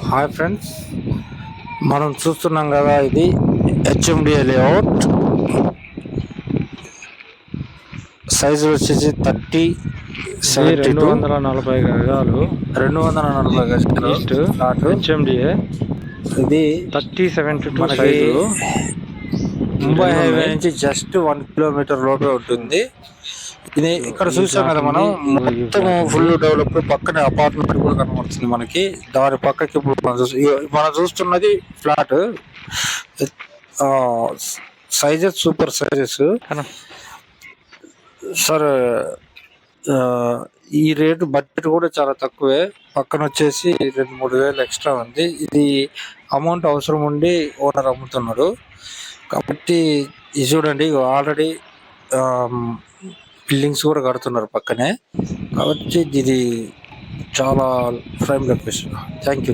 Hi friends, మనం చూస్తున్నాం కదా, ఇది హెచ్ఎండిఏ లేఅవుట్. సైజు వచ్చేసి 30/72, 240 గజాలు 240 గజాలు ఈస్ట్ ఫ్లాట్. హెచ్ఎండిఏ ఇది 30/72 మనకి సైజు. ముంబై హైవే నుంచి జస్ట్ 1 కిలోమీటర్ లోపే ఉంటుంది. ఇది ఇక్కడ చూసాం కదా మనం, మొత్తం ఫుల్ డెవలప్. పక్కనే అపార్ట్మెంట్ కూడా కనబడుతుంది మనకి. దాని పక్కకి ఇప్పుడు మనం చూస్తున్నది flat. Sizes super sizes sir. ఈ రేటు బడ్జెట్ కూడా చాలా తక్కువే. పక్కన వచ్చేసి 2-3 వేలు ఎక్స్ట్రా ఉంది. ఇది అమౌంట్ అవసరం ఉండి ఓనర్ అమ్ముతున్నాడు కాబట్టి ఇది చూడండి, ఆల్రెడీ బిల్డింగ్స్ కూడా కడుతున్నారు పక్కనే. కాబట్టి ఇది చాలా ప్రైమ్ లొకేషన్. Thank you.